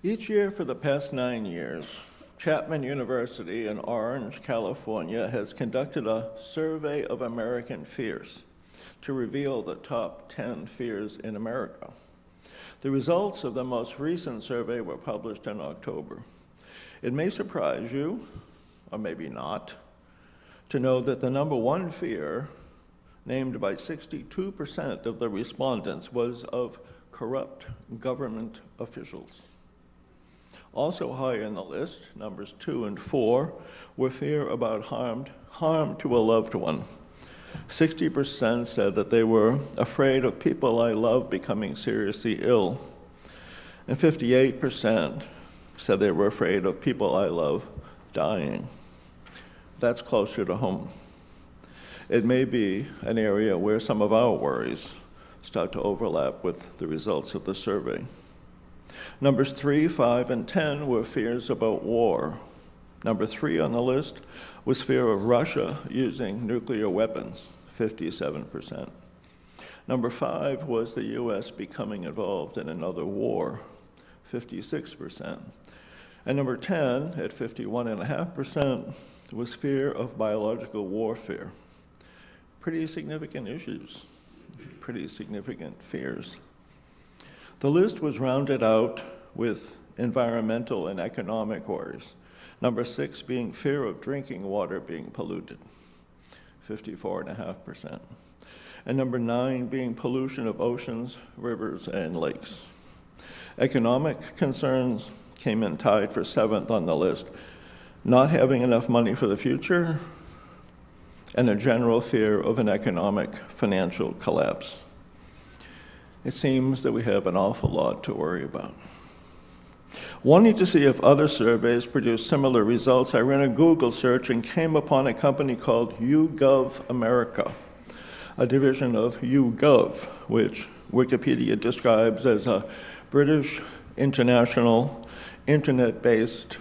Each year for the past 9 years, Chapman University in Orange, California, has conducted a survey of American fears to reveal the top 10 fears in America. The results of the most recent survey were published in October. It may surprise you, or maybe not, to know that the number one fear, named by 62% of the respondents, was of corrupt government officials. Also high in the list, numbers 2 and 4, were fear about harm to a loved one. 60% said that they were afraid of people I love becoming seriously ill, and 58% said they were afraid of people I love dying. That's closer to home. It may be an area where some of our worries start to overlap with the results of the survey. Numbers 3, 5, and 10 were fears about war. Number 3 on the list was fear of Russia using nuclear weapons, 57%. Number 5 was the US becoming involved in another war, 56%. And number 10, at 51.5%, was fear of biological warfare. Pretty significant issues, pretty significant fears. The list was rounded out with environmental and economic worries. Number 6 being fear of drinking water being polluted, 54.5%. And number 9 being pollution of oceans, rivers, and lakes. Economic concerns came in tied for 7th on the list. Not having enough money for the future, and a general fear of an economic financial collapse. It seems that we have an awful lot to worry about. Wanting to see if other surveys produce similar results, I ran a Google search and came upon a company called YouGov America, a division of YouGov, which Wikipedia describes as a British international internet-based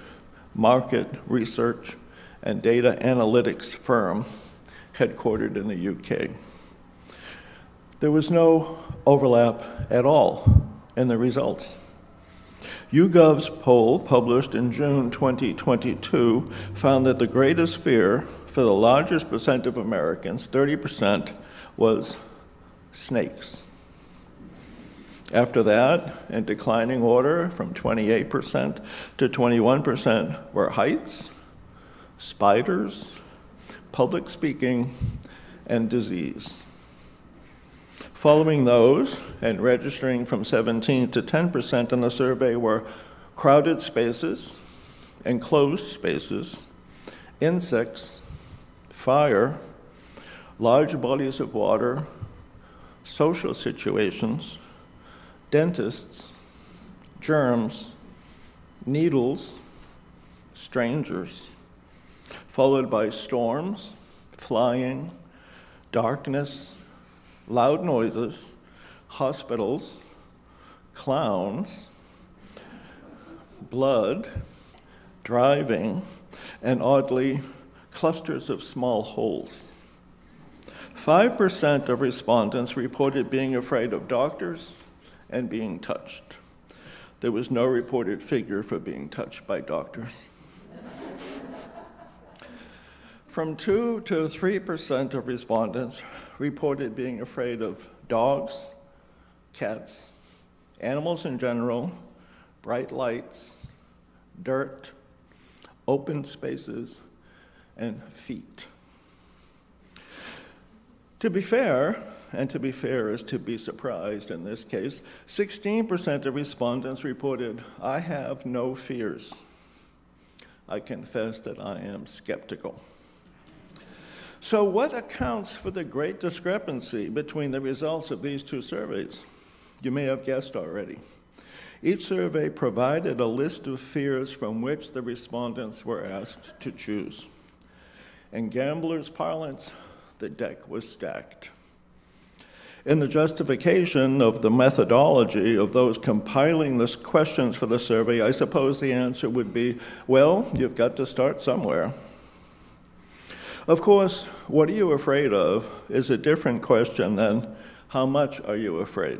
market research and data analytics firm headquartered in the UK. There was no overlap at all in the results. YouGov's poll, published in June 2022, found that the greatest fear for the largest percent of Americans, 30%, was snakes. After that, in declining order from 28% to 21%, were heights, spiders, public speaking, and disease. Following those, and registering from 17 to 10% in the survey, were crowded spaces, enclosed spaces, insects, fire, large bodies of water, social situations, dentists, germs, needles, strangers, followed by storms, flying, darkness, loud noises, hospitals, clowns, blood, driving, and oddly, clusters of small holes. 5% of respondents reported being afraid of doctors and being touched. There was no reported figure for being touched by doctors. From 2 to 3% of respondents reported being afraid of dogs, cats, animals in general, bright lights, dirt, open spaces, and feet. To be fair, and to be fair is to be surprised in this case, 16% of respondents reported, "I have no fears. I confess that I am skeptical." So what accounts for the great discrepancy between the results of these two surveys? You may have guessed already. Each survey provided a list of fears from which the respondents were asked to choose. In gamblers' parlance, the deck was stacked. In the justification of the methodology of those compiling the questions for the survey, I suppose the answer would be, well, you've got to start somewhere. Of course, what are you afraid of is a different question than how much are you afraid?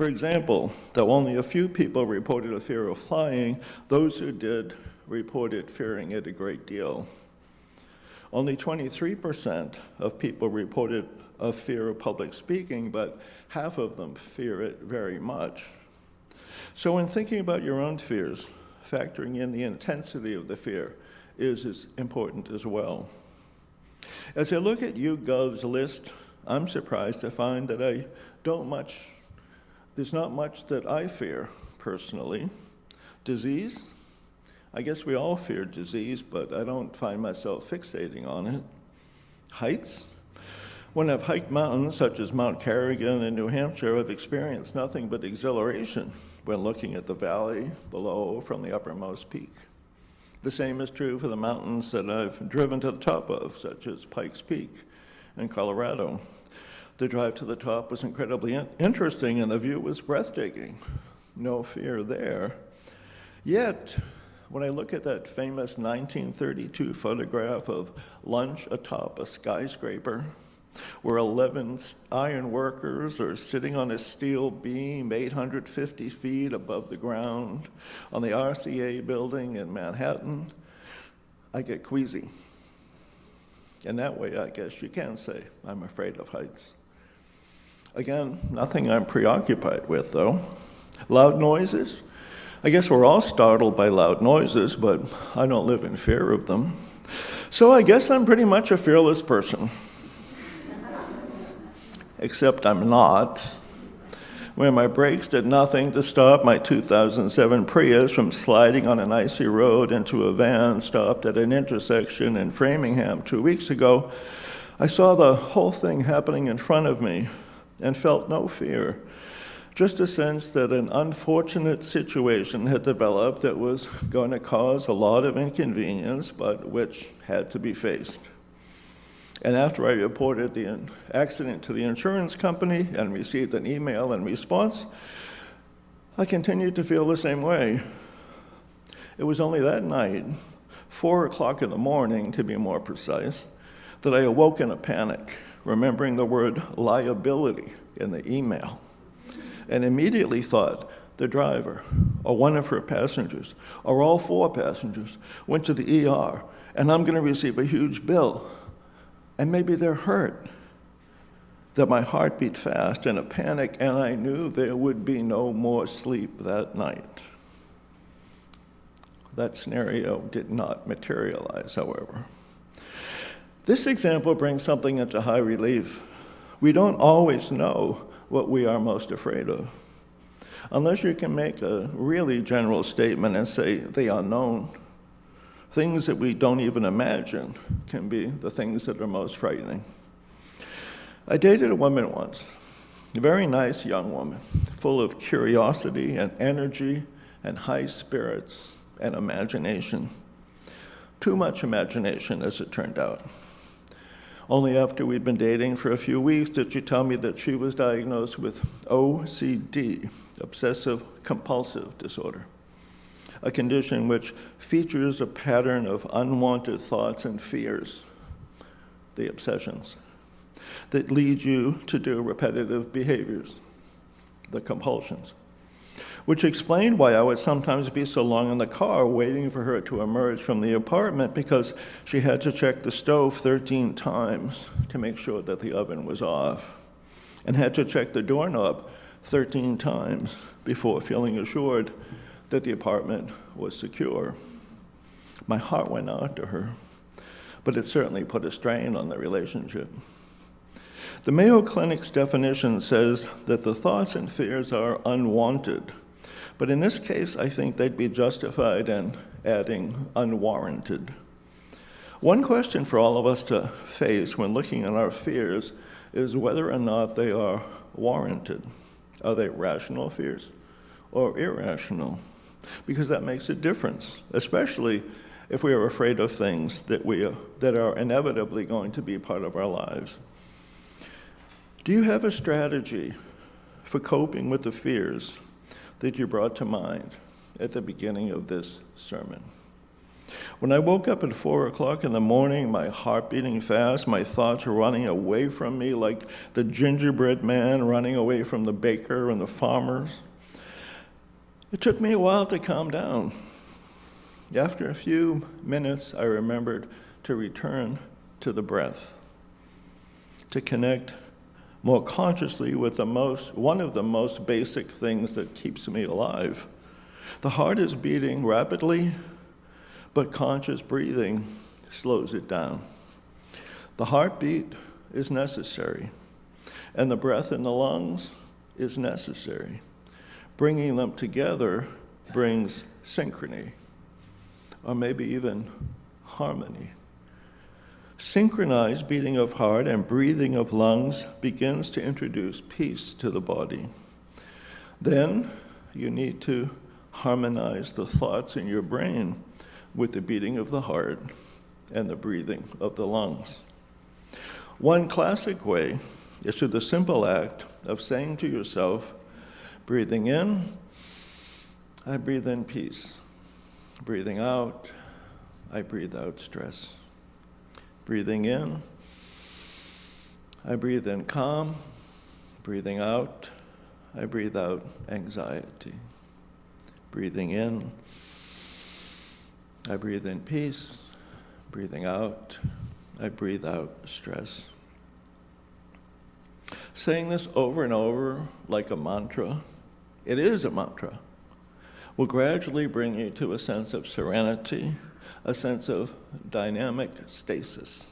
For example, though only a few people reported a fear of flying, those who did reported fearing it a great deal. Only 23% of people reported a fear of public speaking, but half of them fear it very much. So when thinking about your own fears, factoring in the intensity of the fear is as important as well. As I look at YouGov's list, I'm surprised to find that there's not much that I fear personally. Disease? I guess we all fear disease, but I don't find myself fixating on it. Heights? When I've hiked mountains such as Mount Carrigan in New Hampshire, I've experienced nothing but exhilaration when looking at the valley below from the uppermost peak. The same is true for the mountains that I've driven to the top of, such as Pikes Peak in Colorado. The drive to the top was incredibly interesting, and the view was breathtaking. No fear there. Yet, when I look at that famous 1932 photograph of lunch atop a skyscraper, where 11 iron workers are sitting on a steel beam 850 feet above the ground on the RCA building in Manhattan, I get queasy. And that way, I guess you can say I'm afraid of heights. Again, nothing I'm preoccupied with, though. Loud noises? I guess we're all startled by loud noises, but I don't live in fear of them. So I guess I'm pretty much a fearless person. Except I'm not. When my brakes did nothing to stop my 2007 Prius from sliding on an icy road into a van stopped at an intersection in Framingham 2 weeks ago, I saw the whole thing happening in front of me and felt no fear, just a sense that an unfortunate situation had developed that was going to cause a lot of inconvenience, but which had to be faced. And after I reported the accident to the insurance company and received an email in response, I continued to feel the same way. It was only that night, 4 o'clock in the morning to be more precise, that I awoke in a panic, remembering the word liability in the email, and immediately thought the driver or one of her passengers or all 4 passengers went to the ER, and I'm going to receive a huge bill. And maybe they're hurt. That my heart beat fast in a panic, and I knew there would be no more sleep that night. That scenario did not materialize, however. This example brings something into high relief. We don't always know what we are most afraid of, unless you can make a really general statement and say the unknown. Things that we don't even imagine can be the things that are most frightening. I dated a woman once, a very nice young woman, full of curiosity and energy and high spirits and imagination. Too much imagination, as it turned out. Only after we'd been dating for a few weeks did she tell me that she was diagnosed with OCD, obsessive compulsive disorder, a condition which features a pattern of unwanted thoughts and fears, the obsessions, that lead you to do repetitive behaviors, the compulsions, which explained why I would sometimes be so long in the car waiting for her to emerge from the apartment, because she had to check the stove 13 times to make sure that the oven was off, and had to check the doorknob 13 times before feeling assured that the apartment was secure. My heart went out to her, but it certainly put a strain on the relationship. The Mayo Clinic's definition says that the thoughts and fears are unwanted, but in this case, I think they'd be justified in adding unwarranted. One question for all of us to face when looking at our fears is whether or not they are warranted. Are they rational fears or irrational? Because that makes a difference, especially if we are afraid of things that are inevitably going to be part of our lives. Do you have a strategy for coping with the fears that you brought to mind at the beginning of this sermon? When I woke up at 4 o'clock in the morning, my heart beating fast, my thoughts running away from me like the gingerbread man running away from the baker and the farmers, it took me a while to calm down. After a few minutes, I remembered to return to the breath, to connect more consciously with one of the most basic things that keeps me alive. The heart is beating rapidly, but conscious breathing slows it down. The heartbeat is necessary, and the breath in the lungs is necessary. Bringing them together brings synchrony, or maybe even harmony. Synchronized beating of heart and breathing of lungs begins to introduce peace to the body. Then you need to harmonize the thoughts in your brain with the beating of the heart and the breathing of the lungs. One classic way is through the simple act of saying to yourself, breathing in, I breathe in peace. Breathing out, I breathe out stress. Breathing in, I breathe in calm. Breathing out, I breathe out anxiety. Breathing in, I breathe in peace. Breathing out, I breathe out stress. Saying this over and over like a mantra, it is a mantra, will gradually bring you to a sense of serenity, a sense of dynamic stasis.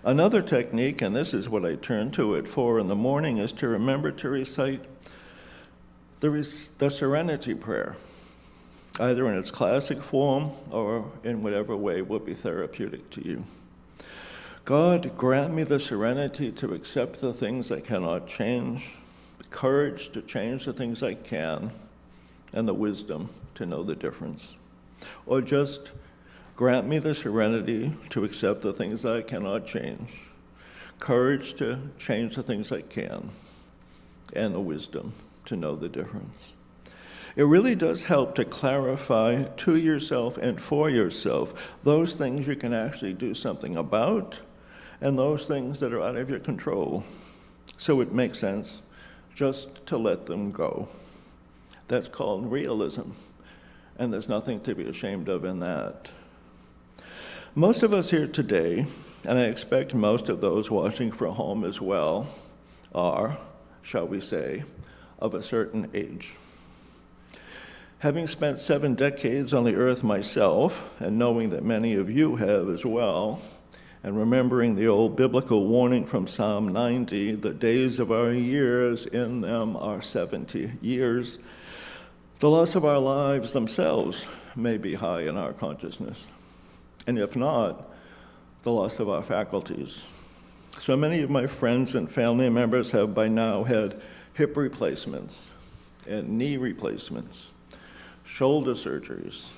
Another technique, and this is what I turn to at 4 in the morning, is to remember to recite the Serenity Prayer, either in its classic form or in whatever way will be therapeutic to you. God, grant me the serenity to accept the things I cannot change, the courage to change the things I can, and the wisdom to know the difference. Or just grant me the serenity to accept the things I cannot change, courage to change the things I can, and the wisdom to know the difference. It really does help to clarify to yourself and for yourself those things you can actually do something about and those things that are out of your control. So it makes sense just to let them go. That's called realism, and there's nothing to be ashamed of in that. Most of us here today, and I expect most of those watching from home as well, are, shall we say, of a certain age. Having spent 7 decades on the earth myself, and knowing that many of you have as well, and remembering the old biblical warning from Psalm 90, the days of our years, in them are 70 years, the loss of our lives themselves may be high in our consciousness. And if not, the loss of our faculties. So many of my friends and family members have by now had hip replacements and knee replacements, shoulder surgeries,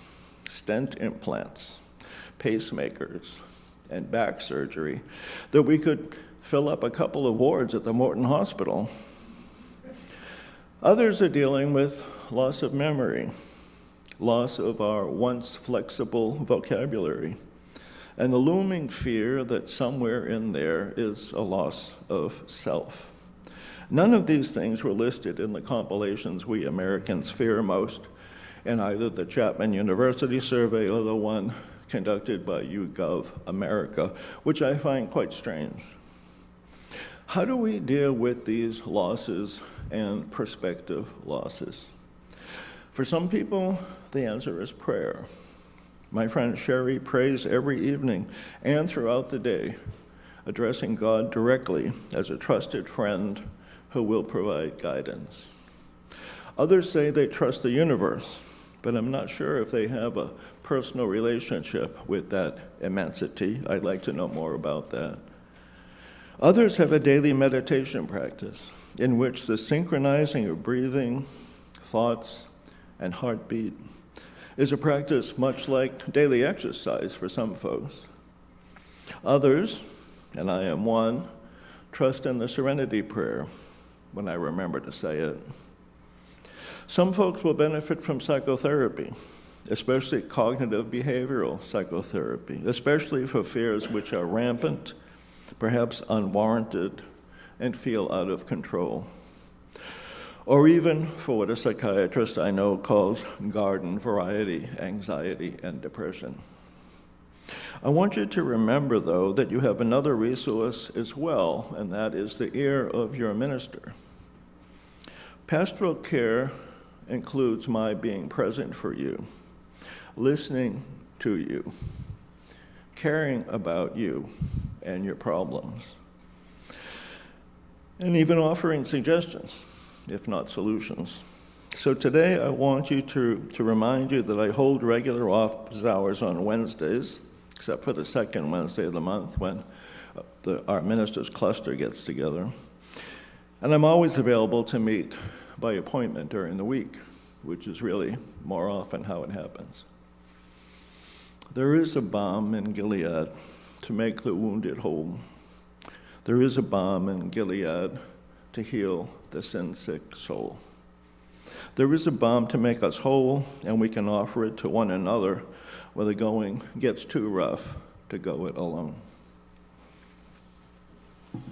stent implants, pacemakers, and back surgery, that we could fill up a couple of wards at the Morton Hospital. Others are dealing with loss of memory, loss of our once flexible vocabulary, and the looming fear that somewhere in there is a loss of self. None of these things were listed in the compilations we Americans fear most in either the Chapman University survey or the one conducted by YouGov America, which I find quite strange. How do we deal with these losses and prospective losses? For some people, the answer is prayer. My friend Sherry prays every evening and throughout the day, addressing God directly as a trusted friend who will provide guidance. Others say they trust the universe, but I'm not sure if they have a personal relationship with that immensity. I'd like to know more about that. Others have a daily meditation practice in which the synchronizing of breathing, thoughts, and heartbeat is a practice much like daily exercise for some folks. Others, and I am one, trust in the Serenity Prayer when I remember to say it. Some folks will benefit from psychotherapy, especially cognitive behavioral psychotherapy, especially for fears which are rampant, perhaps unwarranted, and feel out of control. Or even for what a psychiatrist I know calls garden variety anxiety and depression. I want you to remember, though, that you have another resource as well, and that is the ear of your minister. Pastoral care includes my being present for you, listening to you, caring about you and your problems, and even offering suggestions, if not solutions. So today I want you to remind you that I hold regular office hours on Wednesdays, except for the second Wednesday of the month when our ministers' cluster gets together. And I'm always available to meet by appointment during the week, which is really more often how it happens. There is a balm in Gilead to make the wounded whole. There is a balm in Gilead to heal the sin-sick soul. There is a balm to make us whole, and we can offer it to one another when the going gets too rough to go it alone.